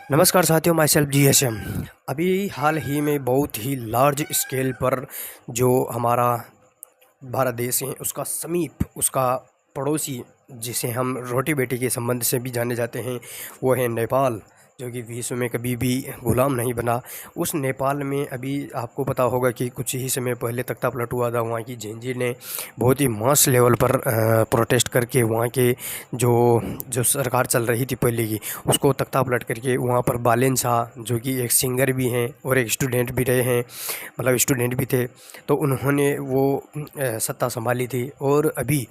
नमस्कार साथियों, my self GSM। अभी हाल ही में बहुत ही लार्ज स्केल पर जो हमारा भारत देश है उसका समीप उसका पड़ोसी जिसे हम रोटी बेटी के संबंध से भी जाने जाते हैं वो है नेपाल, जो कि विश्व में कभी भी गुलाम नहीं बना। उस नेपाल में अभी आपको पता होगा कि कुछ ही समय पहले तख्तापलट हुआ था। वहाँ की जेनजी ने बहुत ही मास लेवल पर प्रोटेस्ट करके वहाँ के जो जो सरकार चल रही थी पहले की उसको तख्तापलट करके वहाँ पर बालेन शाह, जो कि एक सिंगर भी हैं और एक स्टूडेंट भी रहे हैं, मतलब स्टूडेंट भी थे, तो उन्होंने वो सत्ता संभाली थी। और अभी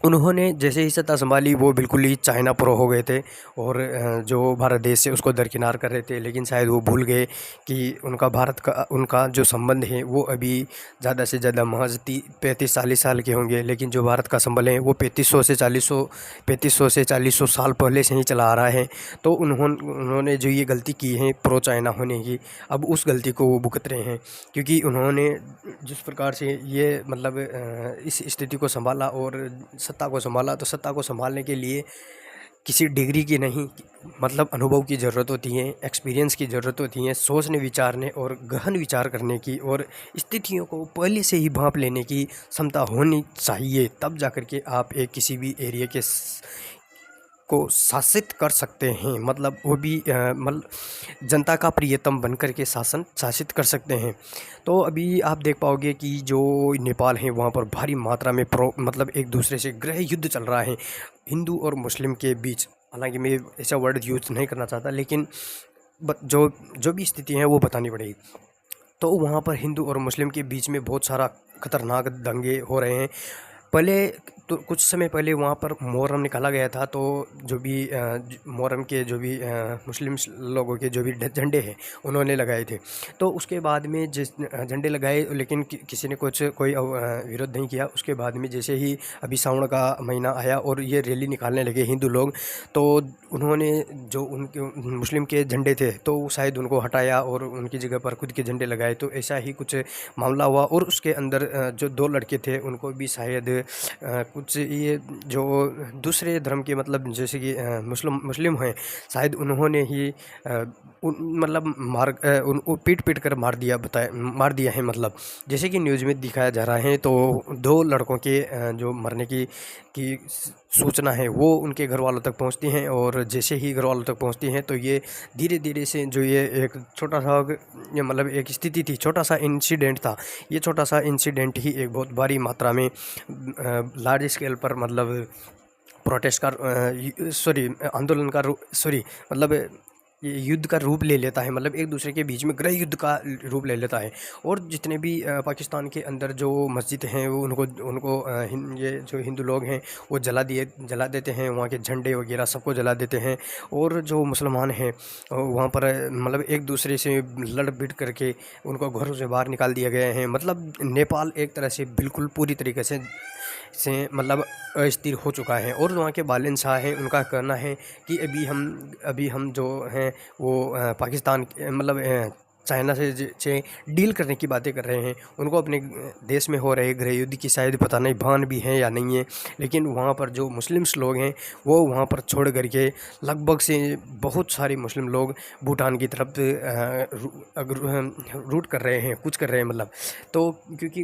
उन्होंने जैसे ही सत्ता संभाली वो बिल्कुल ही चाइना प्रो हो गए थे और जो भारत देश से उसको दरकिनार कर रहे थे। लेकिन शायद वो भूल गए कि उनका जो संबंध है वो अभी ज़्यादा से ज़्यादा महज 35-40 साल के होंगे, लेकिन जो भारत का संबंध है वो 3500 से 4000 साल पहले से ही चला आ रहा है। तो उन्होंने जो ये गलती की है प्रो चाइना होने की, अब उस गलती को वो भुगत रहे हैं, क्योंकि उन्होंने जिस प्रकार से ये मतलब इस स्थिति को संभाला और सत्ता को संभाला, तो सत्ता को संभालने के लिए किसी डिग्री की नहीं, मतलब अनुभव की ज़रूरत होती है, एक्सपीरियंस की ज़रूरत होती है, सोचने विचारने और गहन विचार करने की और स्थितियों को पहले से ही भांप लेने की क्षमता होनी चाहिए। तब जाकर के आप एक किसी भी एरिया के को शासित कर सकते हैं, मतलब वो भी मतलब जनता का प्रियतम बनकर के शासित कर सकते हैं। तो अभी आप देख पाओगे कि जो नेपाल है वहाँ पर भारी मात्रा में मतलब एक दूसरे से गृह युद्ध चल रहा है हिंदू और मुस्लिम के बीच। हालांकि मैं ऐसा वर्ड यूज़ नहीं करना चाहता, लेकिन जो जो भी स्थिति है वो बतानी पड़ेगी। तो वहाँ पर हिंदू और मुस्लिम के बीच में बहुत सारा खतरनाक दंगे हो रहे हैं। पहले तो कुछ समय पहले वहाँ पर मुहर्रम निकाला गया था, तो जो भी मुहर्रम के जो भी मुस्लिम लोगों के जो भी झंडे हैं उन्होंने लगाए थे। तो उसके बाद में जिस झंडे लगाए, लेकिन किसी ने कोई विरोध नहीं किया। उसके बाद में जैसे ही अभी सावन का महीना आया और ये रैली निकालने लगे हिंदू लोग, तो उन्होंने जो उनके मुस्लिम के झंडे थे तो शायद उनको हटाया और उनकी जगह पर खुद के झंडे लगाए। तो ऐसा ही कुछ मामला हुआ और उसके अंदर जो 2 लड़के थे उनको भी शायद कुछ ये जो दूसरे धर्म के, मतलब जैसे कि मुस्लिम हैं, शायद उन्होंने ही मतलब उनको पीट कर मार दिया है। मतलब जैसे कि न्यूज़ में दिखाया जा रहा है, तो 2 लड़कों के जो मरने की सूचना है वो उनके घर वालों तक पहुंचती हैं, और जैसे ही घर वालों तक पहुंचती हैं तो ये धीरे धीरे से जो ये एक छोटा सा ये मतलब एक स्थिति थी, छोटा सा इंसिडेंट था। ये छोटा सा इंसिडेंट ही एक बहुत भारी मात्रा में लार्ज स्केल पर मतलब प्रोटेस्ट का आंदोलन का मतलब ये युद्ध का रूप ले लेता है, मतलब एक दूसरे के बीच में गृह युद्ध का रूप ले लेता है। और जितने भी पाकिस्तान के अंदर जो मस्जिद हैं वो उनको ये जो हिंदू लोग हैं वो जला देते हैं, वहाँ के झंडे वगैरह सबको जला देते हैं। और जो मुसलमान हैं वहाँ पर मतलब एक दूसरे से लड़ भिड़ करके उनको घरों से बाहर निकाल दिया गया है। मतलब नेपाल एक तरह से बिल्कुल पूरी तरीके से मतलब अस्थिर हो चुका है। और वहाँ के बालेन शाह हैं, उनका कहना है कि अभी हम जो हैं वो पाकिस्तान मतलब चाइना से डील करने की बातें कर रहे हैं। उनको अपने देश में हो रहे गृह युद्ध की शायद पता नहीं भान भी है या नहीं है, लेकिन वहाँ पर जो मुस्लिम्स लोग हैं वो वहाँ पर छोड़ करके लगभग से बहुत सारे मुस्लिम लोग भूटान की तरफ रूट कर रहे हैं, कुछ कर रहे हैं मतलब। तो क्योंकि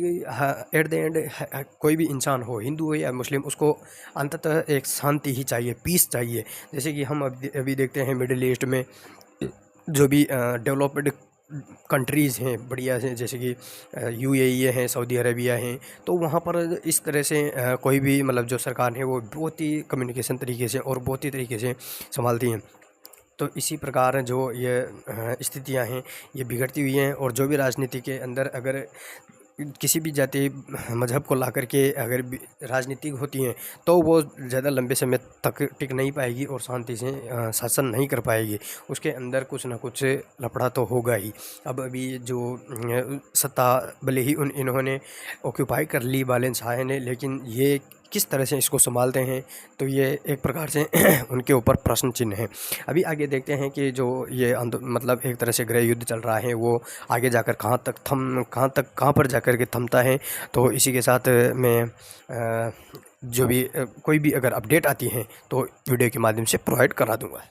एट द एंड कोई भी इंसान हो, हिंदू हो या मुस्लिम, उसको अंततः एक शांति ही चाहिए, पीस चाहिए। जैसे कि हम अभी देखते हैं मिडिल ईस्ट में जो भी डेवलप्ड कंट्रीज़ हैं बढ़िया से, जैसे कि UAE हैं, सऊदी अरेबिया हैं, तो वहाँ पर इस तरह से कोई भी मतलब जो सरकार है वो बहुत ही कम्युनिकेशन तरीके से और बहुत ही तरीके से संभालती हैं। तो इसी प्रकार जो ये स्थितियाँ हैं ये बिगड़ती हुई हैं। और जो भी राजनीति के अंदर अगर किसी भी जाति मज़हब को ला कर के अगर राजनीति होती हैं तो वो ज़्यादा लंबे समय तक टिक नहीं पाएगी और शांति से शासन नहीं कर पाएगी। उसके अंदर कुछ ना कुछ लफड़ा तो होगा ही। अब अभी जो सत्ता भले ही इन्होंने ऑक्यूपाई कर ली बालेन शाह ने, लेकिन ये किस तरह से इसको संभालते हैं तो ये एक प्रकार से उनके ऊपर प्रश्न चिन्ह है। अभी आगे देखते हैं कि जो ये मतलब एक तरह से गृह युद्ध चल रहा है वो आगे जाकर कहाँ पर जाकर के थमता है। तो इसी के साथ मैं जो भी कोई भी अगर अपडेट आती है तो वीडियो के माध्यम से प्रोवाइड करा दूँगा।